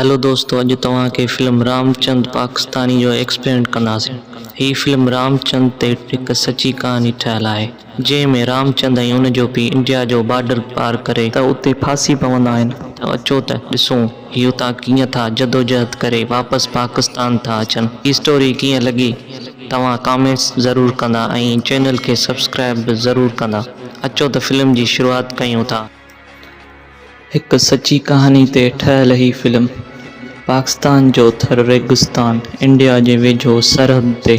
Hello दोस्तों, अॼु तव्हांखे फिल्म रामचंद पाकिस्तानी जो एक्सप्लेन कंदासीं। ही फिल्म रामचंद ते हिकु सची कहानी ठहियलु आहे, जंहिंमें रामचंद ऐं उन जो पीउ इंडिया जो बॉर्डर पार करे त उते फासी पवंदा आहिनि। त अचो त ॾिसूं ही उतां कीअं था जदोजहद करे वापसि पाकिस्तान था अचनि। ही स्टोरी कीअं लॻी तव्हां कमेंट्स ज़रूरु कंदा ऐं चैनल खे सब्सक्राइब बि ज़रूरु कंदा। अचो त फिल्म जी शुरूआत कयूं था। हिकु सची कहानी ते ठहियल ही फिल्म पाकिस्तान जो थर रेगिस्तान इंडिया जे वेझो सरहद ते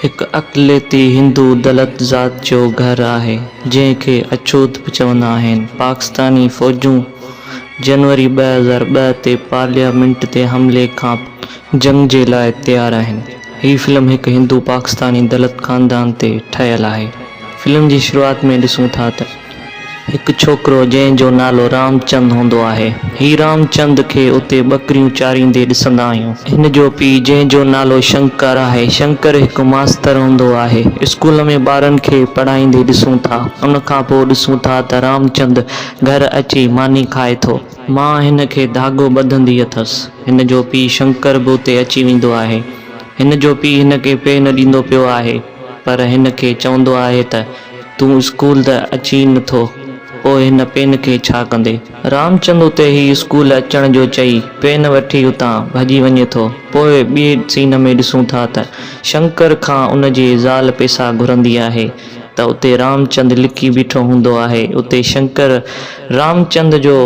हिकु अक़लियती हिंदू दलित ज़ात जो घर आहे, जंहिंखे अछूत बि चवंदा आहिनि। पाकिस्तानी फ़ौजूं जनवरी 2002 ते पार्लियामेंट ते हमले खां जंग जे लाइ तयारु आहिनि। ही फिल्म हिकु हिंदू पाकिस्तानी दलित ख़ानदान ते ठहियलु आहे। फिल्म जी शुरूआत में ॾिसूं था त हिकु छोकिरो जंहिंजो नालो रामचंद हूंदो आहे। ही रामचंद खे उते बकरियूं चारींदे ॾिसंदा आहियूं। हिन जो पीउ जंहिंजो नालो शंकर आहे। शंकर हिकु मास्तर हूंदो आहे। स्कूल में ॿारनि खे पढ़ाईंदे ॾिसूं था। उन खां पोइ ॾिसूं था त रामचंद घर अची मानी खाए थो। मां हिन खे धाॻो ॿधंदी अथसि। हिन जो पीउ शंकर बि उते अची वेंदो आहे। हिन जो पीउ हिन खे पेन ॾींदो पियो आहे, पर हिन खे चवंदो आहे त तूं स्कूल त अची नथो, पोइ हिन पेन खे छा कंदे। रामचंद उते ही स्कूल अचण जो चई पेन वठी उतां भॼी वञे थो। पोइ ॿिए सीन में ॾिसूं था त शंकर खां उन जी ज़ाल पैसा घुरंदी आहे त उते रामचंद लिकी बीठो हूंदो आहे। उते शंकर रामचंद जो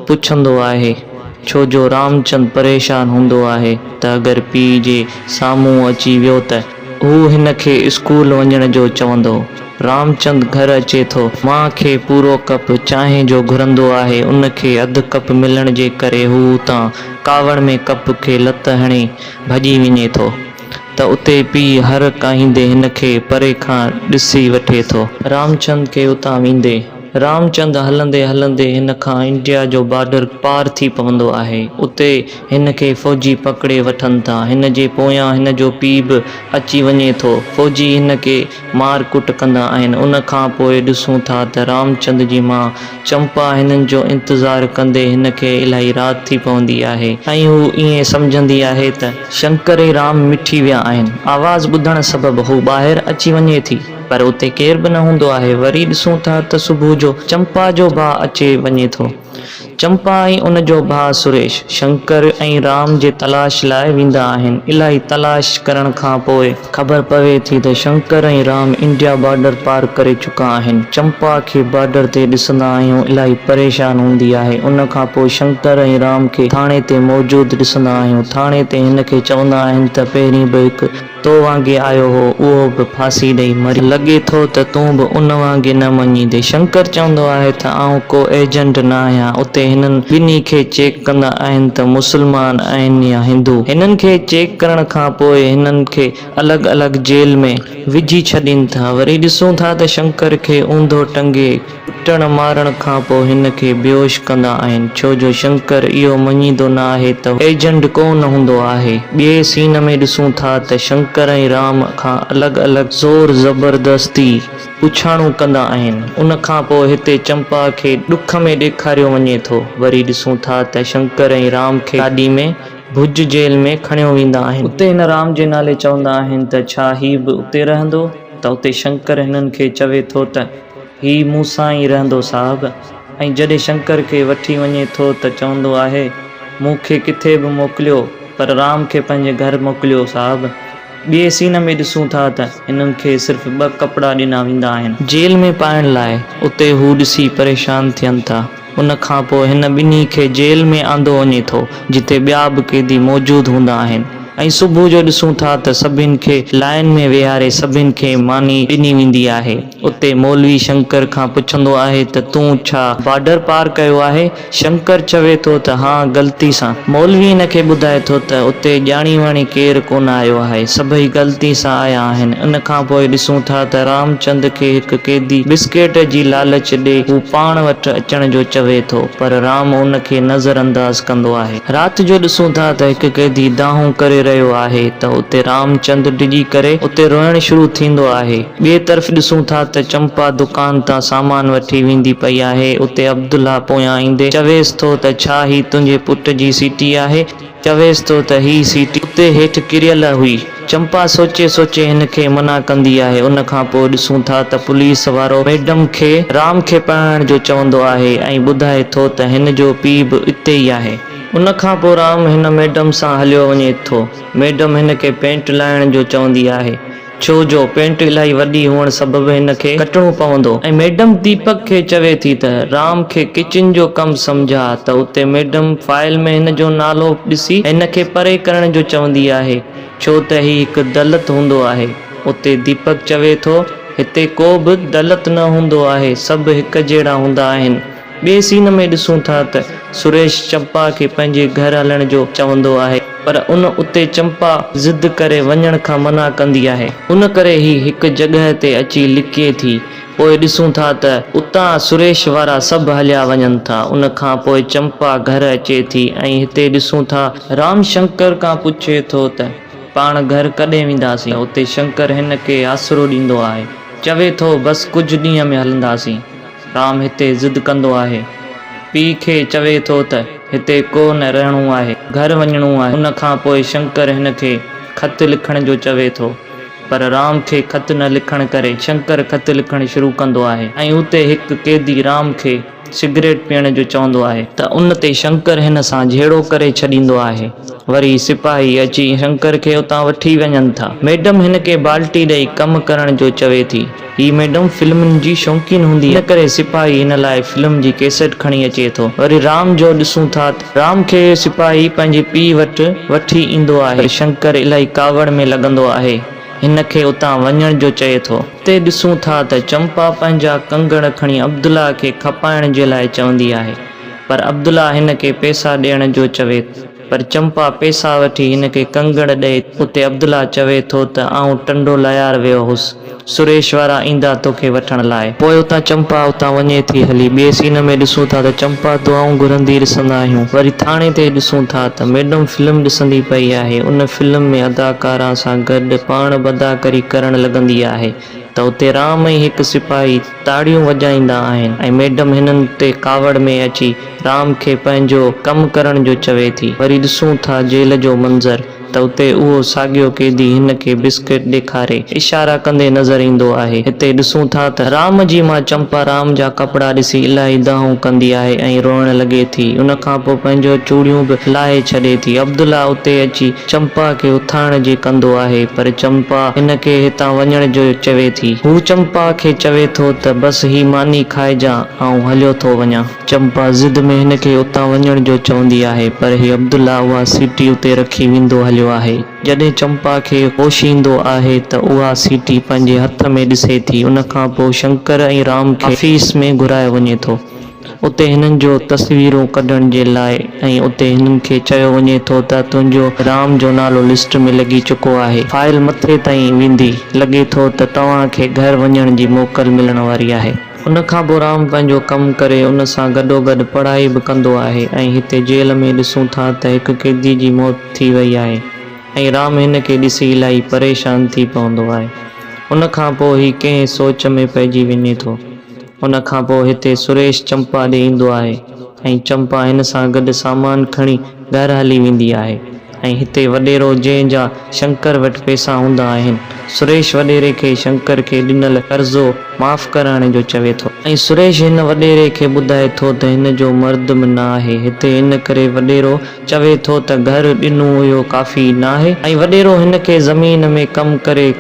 पुछंदो आहे, छो जो रामचंद परेशान हूंदो आहे त अगरि पीउ जे साम्हूं अची वियो त हू हिन खे स्कूल वञण जो चवंदो। रामचंद घर अचे थो। मां खे पूरो कप चांहि जो घुरंदो आहे। उन खे अधु कप मिलण जे करे हू उतां कावड़ में कप खे लत हणी भॼी वञे थो त उते पीउ हर काईंदे हिन खे परे खां ॾिसी वठे थो। रामचंद खे उतां वेंदे रामचंद हलंदे हलंदे हिन खां इंडिया जो बॉर्डर पार थी पवंदो आहे। उते हिन खे फ़ौजी पकड़े वठनि था। हिन जे पोयां हिन जो पीउ बि अची वञे थो। फ़ौजी हिन खे मार कुट कंदा आहिनि। उन खां पोइ ॾिसूं था त रामचंद जी मां चंपा हिननि जो इंतज़ारु कंदे हिन खे इलाही राति थी पवंदी आहे ऐं हू ईअं सम्झंदी आहे त शंकर ऐं राम मिठी विया आहिनि। आवाज़ ॿुधण सबबु हू ॿाहिरि अची वञे थी, पर उते केर बि न हूंदो आहे। वरी ॾिसूं था त सुबुह जो चंपा जो भाउ अचे वञे थो। चंपा ऐं उन जो भाउ सुरेश शंकर ऐं राम जे तलाश लाइ वेंदा आहिनि। इलाही तलाश करण खां पोइ ख़बर पवे थी त शंकर ऐं राम इंडिया बॉर्डर पार करे चुका आहिनि। चंपा खे बॉर्डर ते ॾिसंदा आहियूं, इलाही परेशान हूंदी आहे। उन खां पोइ शंकर ऐं राम खे थाणे ते मौजूदु ॾिसंदा आहियूं। थाणे ते हिन खे चवंदा आहिनि त पहिरीं बि हिकु तो वांगुरु आयो हो, उहो बि फांसी ॾेई मरी। लॻे थो त तूं बि उन वांगुरु न मञींदे। शंकर चवंदो आहे त आउं को एजेंट न आहियां। उते हिननि ॿिन्ही खे चेक कंदा आहिनि त मुस्लमान आहिनि या हिंदू। हिननि खे चेक करण खां पोइ हिननि खे अलॻि अलॻि जेल में विझी छॾीनि था। वरी ॾिसूं था त शंकर खे ऊंधो टंगे कुटण मारण खां पोइ हिन खे बेहोश कंदा आहिनि, छो जो शंकर इहो मञींदो न आहे त एजेंट कोन हूंदो आहे। ॿिए सीन में ॾिसूं था त शंकर ऐं राम खां अलॻि अलॻि ज़ोर ज़बरदस्ती पुछाणूं कंदा आहिनि। उन खां पोइ हिते चंपा खे ॾुख में ॾेखारियो वञे थो। वरी ॾिसूं था त शंकर ऐं राम खे गाॾी में भुज जेल में खणियो वेंदा आहिनि। उते हिन राम जे नाले चवंदा आहिनि त छा ही बि उते रहंदो, त उते शंकर हिननि खे चवे थो त ही मूंसां ई रहंदो साहब। ऐं जॾहिं शंकर खे वठी वञे थो त चवंदो आहे मूंखे किथे बि मोकिलियो, पर राम खे पंहिंजे घर मोकिलियो साहब। ॿिए सीन में ॾिसूं था त हिननि खे सिर्फ़ु 2 कपिड़ा ॾिना वेंदा आहिनि जेल में पाइण लाइ। उते हू ॾिसी परेशान थियनि था। उन खां पोइ हिन ॿिन्ही खे जेल में आंदो वञे थो, जिते ॿिया बि कैदी मौजूदु हूंदा आहिनि। ऐं सुबुह जो ॾिसूं था त सभिनि खे लाइन में वेहारे सभिनि खे मानी ॾिनी वेंदी आहे। उते मौलवी शंकर खां पुछंदो आहे त तूं छा बॉर्डर पार कयो आहे। शंकर चवे थो त हा, ग़लती सां। मौलवी हिन खे ॿुधाए थो त उते ॼाणी वाणी केरु कोन आयो आहे, सभई ग़लती सां आया आहिनि। इन खां पोइ ॾिसूं था त रामचंद खे हिकु कैदी बिस्किट जी लालच ॾे हू पाण वटि अचण जो चवे थो, पर राम उन खे नज़र अंदाज़ कंदो आहे। राति जो ॾिसूं था त हिकु कैदी दाहूं करे रहियो आहे त उते रामचंद डिॼी करे उते रोइण शुरू थींदो आहे। ॿिए तरफ़ ॾिसूं था त चंपा दुकान तां सामान वठी वेंदी पई आहे। उते अब्दुल्ला पोयां ईंदे चवेसि थो त छा ही तुंहिंजे पुट जी सीटी आहे? चवेसि थो त ही सीटी उते हेठि किरियल हुई। चंपा सोचे सोचे हिन खे मना कंदी आहे। उन खां पोइ ॾिसूं था त पुलिस वारो मैडम खे राम खे पढ़ाइण जो चवंदो आहे ऐं ॿुधाए थो त हिन जो पीउ बि इते ई आहे। उन खां पोइ राम हिन मैडम सां हलियो वञे थो। मैडम हिन खे पेंट लाइण जो चवंदी आहे, छो जो पेंट इलाही वॾी हुअण सबबु हिन खे कटणो पवंदो। ऐं मैडम दीपक खे चवे थी त राम खे किचन जो कमु सम्झा त उते मैडम फाइल में हिन जो नालो ॾिसी हिन खे परे करण जो चवंदी आहे, छो त ही हिकु दलित हूंदो आहे। उते दीपक चवे थो हिते को बि दलित न हूंदो आहे, सभु हिकु जहिड़ा हूंदा आहिनि। ॿिए सीन में ॾिसूं था त सुरेश चंपा खे पंहिंजे घर हलण जो चवंदो आहे, पर उते चंपा ज़िद करे वञण खां मना कंदी आहे। उन करे ही हिकु जॻह ते अची लिके थी। पोइ ॾिसूं था त उतां सुरेश वारा सभु हलिया वञनि था। उन खां पोइ चंपा घर अचे थी ऐं हिते ॾिसूं था राम शंकर खां पुछे थो त पाण घर कॾहिं वेंदासीं। उते शंकर हिन खे आसरो ॾींदो आहे, चवे थो बसि कुझु ॾींहं में हलंदासीं। राम हिते ज़िद कंदो आहे, पीउ खे चवे थो त हिते को न रहणो आहे, घर वञणो आहे। उन खां पोइ शंकर हिन खे ख़त लिखण जो चवे थो, पर राम खे ख़त न लिखण करे शंकर ख़त लिखण शुरू कंदो आहे ऐं उते हिकु कैदी राम खे सिगरेट पीअण जो चवंदो आहे त उन ते शंकर हिन सां झेड़ो करे छॾींदो आहे। वरी सिपाही अची शंकर खे उतां वठी वञनि था। मैडम हिन खे बाल्टी ॾेई कमु करण जो चवे थी। ही मैडम फिल्मुनि जी शौक़ीन हूंदी, इन करे सिपाही हिन लाइ फिल्म जी कैसेट खणी अचे थो। वरी राम जो ॾिसूं था राम खे सिपाही पंहिंजे पीउ वटि वठी ईंदो आहे। शंकर इलाही कावड़ में लॻंदो आहे, हिन खे उतां वञण जो चए थो। उते ॾिसूं था त चंपा पंहिंजा कंगण खणी अब्दुल्ला खे खपाइण जे लाइ चवंदी आहे, पर अब्दुल्ला हिन खे पैसा ॾियण जो चवे, पर चंपा पैसा वठी हिन खे कंगण ॾे। उते अब्दुल्ला चवे थो त आउं टंडो लयार वियो हुउसि, सुरेश वारा ईंदा तोखे वठण लाइ। पोइ उतां चंपा उतां वञे थी हली। ॿिए सीन में ॾिसूं था त चंपा दुआऊं घुरंदी ॾिसंदा आहियूं। वरी थाणे ते ॾिसूं था त मैडम फिल्म ॾिसंदी पई आहे। उन फिल्म में अदाकारा सां गॾु पाण बदाकरी करण लॻंदी आहे त उते राम ऐं हिकु सिपाही ताड़ियूं वॼाईंदा आहिनि ऐं मैडम हिननि ते कावड़ में अची राम खे पंहिंजो कमु करण जो चवे थी। वरी ॾिसूं था जेल जो मंज़र त उते उहो साॻियो कैदी हिन खे बिस्किट ॾेखारे इशारा कंदे नज़र ईंदो आहे। हिते ॾिसूं था त राम जी मां चंपा राम जा कपिड़ा ॾिसी इलाही दाहूं कंदी आहे ऐं रोअण लॻे थी। उन खां पोइ पंहिंजो चूड़ियूं बि लाहे छॾे थी। अब्दुल्ला उते अची चंपा खे उथारण जे कंदो आहे, पर चंपा हिन खे हितां वञण जो चवे थी। हू चंपा खे चवे थो त बसि ही मानी खाइजां, आउं हलियो थो वञां। चंपा ज़िद में हिन खे उतां वञण जो चवंदी आहे, पर ही अब्दुल्ला उहा सीटी उते रखी वेंदो हलियो आहे। जॾहिं चंपा खे होश ईंदो आहे त उहा सीटी पंहिंजे हथ में ॾिसे थी। उन खां पोइ शंकर ऐं राम खे ऑफिस में घुरायो वञे थो, उते हिननि जो तस्वीरूं कढण जे लाइ, ऐं उते हिननि खे चयो वञे थो त तुंहिंजो राम जो नालो लिस्ट में लॻी चुको आहे, फाइल मथे ताईं वेंदी, लॻे थो त तव्हांखे घर वञण जी मोकल मिलण वारी आहे। उन खां पोइ राम पंहिंजो कमु करे उन सां गॾोगॾु पढ़ाई बि कंदो आहे ऐं हिते जेल में ॾिसूं था त हिकु कैदी जी मौत थी वई आहे ऐं राम हिन खे ॾिसी इलाही परेशान थी पवंदो आहे। उन खां पोइ ही कंहिं सोच में पइजी वञे थो। उन खां पोइ हिते सुरेश चंपा ॾे ईंदो आहे ऐं चंपा हिन सां गॾु सामान खणी घर हली वेंदी आहे ऐं हिते वॾेरो जंहिंजा शंकर वटि पैसा हूंदा आहिनि, सुरेश वॾेरे खे शंकर खे ॾिनल कर्ज़ो माफ़ कराइण जो चवे थो ऐं सुरेश हिन वॾेरे खे ॿुधाए थो त हिन जो मर्द बि न आहे। हिते इन करे वॾेरो चवे थो त घर ॾिनो हुयो काफ़ी न आहे ऐं वॾेरो हिन खे ज़मीन में कमु करे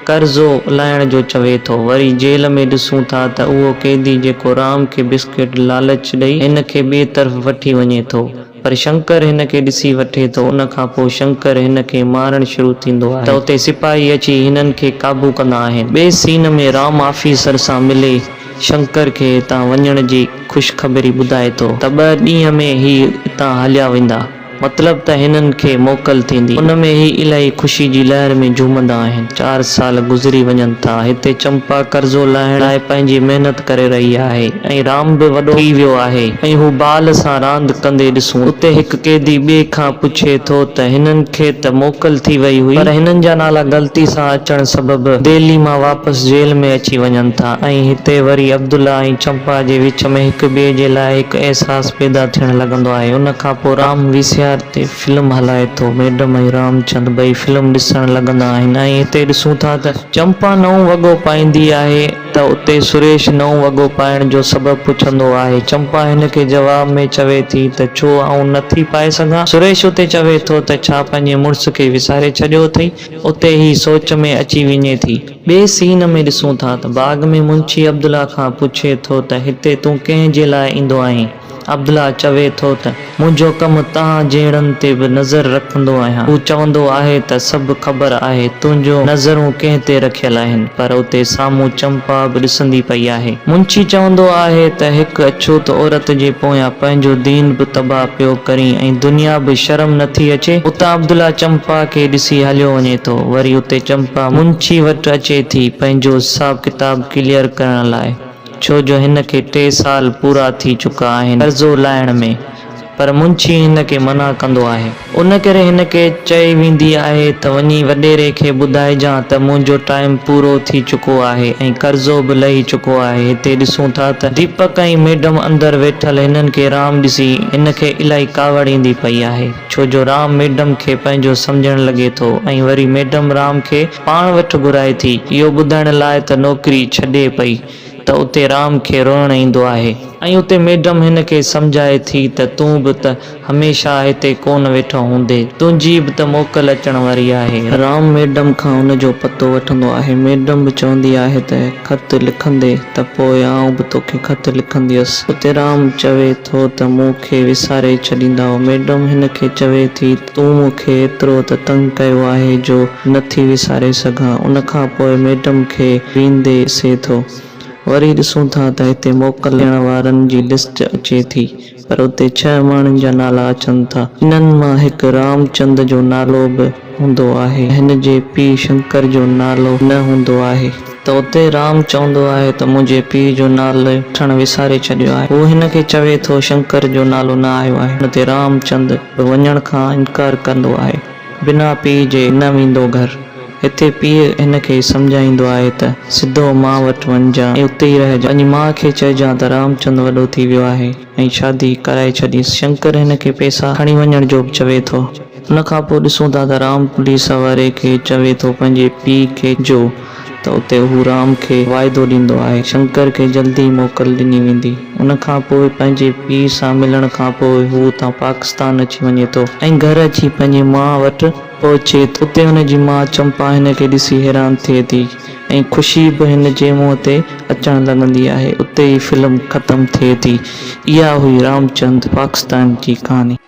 कर्ज़ो लाइण जो चवे थो। वरी जेल में ॾिसूं था त उहो कैदी जेको राम खे बिस्किट लालच ॾेई हिन खे ॿिए तरफ़ वठी वञे थो, पर शंकर हिन खे ॾिसी वठे थो। उन खां पोइ शंकर हिन खे मारण शुरू थींदो आहे त उते सिपाही अची हिननि खे काबू कंदा आहिनि। ॿिए सीन में राम ऑफिसर सां मिले शंकर खे हितां वञण जी ख़ुशख़बरी ॿुधाए थो त 2 ॾींहं में ही हितां हलिया वेंदा। मतलब त हिननि खे मोकल थींदी। उन में ही इलाही ख़ुशी जी लहर में झूमंदा आहिनि। 4 साल गुज़री वञनि था। हिते चंपा कर्ज़ो लाहिण लाइ पंहिंजी महिनत करे रही आहे ऐं राम बि वॾो थी वियो आहे ऐं हू बाल सां रांदि कंदे ॾिसूं। उते हिकु कैदी ॿिए खां पुछे थो त हिननि खे त मोकल थी वई हुई, पर हिननि जा नाला ग़लती सां अचण सबबि दिल्ली मां वापसि जेल में अची वञनि था। ऐं हिते वरी अब्दुल्ला ऐं चंपा जे विच में हिक ॿिए जे लाइ हिकु अहसास पैदा थियण लॻंदो आहे। उन खां पोइ राम वीसीआर ते फिल्म हलाए थो। मैडम ऐं रामचंद ॿई फिल्म ॾिसण लॻंदा आहिनि ऐं हिते ॾिसूं था त चंपा नओं वॻो पाईंदी आहे त उते सुरेश नओं वॻो पाइण जो सबबु पुछंदो आहे। चंपा हिन खे जवाब में चवे थी त छो आऊं नथी पाए सघां। सुरेश उते चवे थो त छा पंहिंजे मुड़ुस खे विसारे छॾियो अथई। उते ही सोच में अची वञे थी। ॿिए सीन में ॾिसूं था त बाग़ में मुंशी अब्दुल्ला खां पुछे थो त हिते तूं कंहिं जे लाइ ईंदो आहीं। अब्दुल्ला चवे थो त मुंहिंजो कमु तव्हां जहिड़नि ते बि नज़र रखंदो आहियां। हू चवंदो आहे त सभु ख़बर आहे तुंहिंजो नज़रूं कंहिं ते रखियल आहिनि, पर उते साम्हूं चंपा बि ॾिसंदी पई आहे। मुंशी चवंदो आहे त हिकु अछूत औरत जे पोयां पंहिंजो दीन बि तबाह पियो करी ऐं दुनिया बि शर्म नथी अचे। उतां अब्दुल्ला चंपा खे ॾिसी हलियो वञे थो। वरी उते चंपा मुंशी वटि अचे थी पंहिंजो हिसाब किताब क्लियर करण लाइ, छो जो हिन खे 3 साल पूरा थी चुका आहिनि कर्ज़ो लाहिण में, पर मुंशी हिन खे मना कंदो आहे। उन करे हिन खे चई वेंदी आहे त वञी वॾेरे खे ॿुधाइजां त मुंहिंजो टाइम पूरो थी चुको आहे ऐं कर्ज़ो बि लही चुको आहे। हिते ॾिसूं था त दीपक ऐं मैडम अंदरि वेठल हिननि खे राम ॾिसी हिन खे इलाही कावड़ ईंदी पई आहे, छो जो राम मैडम खे पंहिंजो सम्झण लॻे थो ऐं वरी मैडम राम खे पाण वटि घुराए थी इहो ॿुधाइण लाइ त नौकिरी छॾे पई। त उते राम खे रोअण ईंदो आहे ऐं उते मैडम हिन खे सम्झाए थी त तूं बि त हमेशह हिते कोन वेठो हूंदे, तुंहिंजी बि त मोकल अचण वारी आहे। राम मैडम खां हुनजो पतो वठंदो आहे। मैडम बि चवंदी आहे त ख़त लिखंदे त पोइ आउं बि तोखे ख़त लिखंदी हुअसि। उते राम चवे थो त मूंखे विसारे छॾींदा। मैडम हिन खे चवे थी तूं मूंखे एतिरो त तंग कयो आहे जो नथी विसारे सघां। उन खां पोइ मैडम खे वेंदे ॾिसे थो। वरी ॾिसूं था त हिते मोकल ॾियण वारनि जी लिस्ट अचे थी, पर उते 6 माण्हुनि जा नाला अचनि था। इन्हनि मां हिकु रामचंद जो नालो बि हूंदो आहे, हिन जे पीउ शंकर जो नालो न हूंदो आहे। त उते राम चवंदो आहे त मुंहिंजे पीउ जो नालो वठण विसारे छॾियो आहे। हू हिन खे चवे थो शंकर जो नालो न आयो आहे। उते रामचंद वञण खां इनकार कंदो आहे, बिना पीउ जे न वेंदो घर। हिते पीउ हिन खे सम्झाईंदो आहे त सिधो मां वटि वञिजां ऐं उते ई रहिजां। वञी माउ खे चइजां त रामचंद वॾो थी वियो आहे ऐं शादी कराए छॾीसि। शंकर हिन खे पैसा खणी वञण जो बि चवे थो। उन खां पोइ ॾिसूं था त राम पुलिस वारे खे चवे थो पंहिंजे पीउ खे जो, त उते हू राम खे वाइदो ॾींदो आहे शंकर खे जल्दी मोकल ॾिनी वेंदी। उन खां पोइ पंहिंजे पीउ सां मिलण खां पोइ हू उतां पाकिस्तान अची वञे थो ऐं घर अची पंहिंजी माउ वटि पहुचे। उते हुनजी माउ चंपा हिन खे ॾिसी हैरान थिए थी ऐं ख़ुशी बि हिन जे मुंहं ते अचण लॻंदी आहे। उते ई फिल्म ख़तमु थिए थी। इहा हुई रामचंद पाकिस्तान जी कहानी।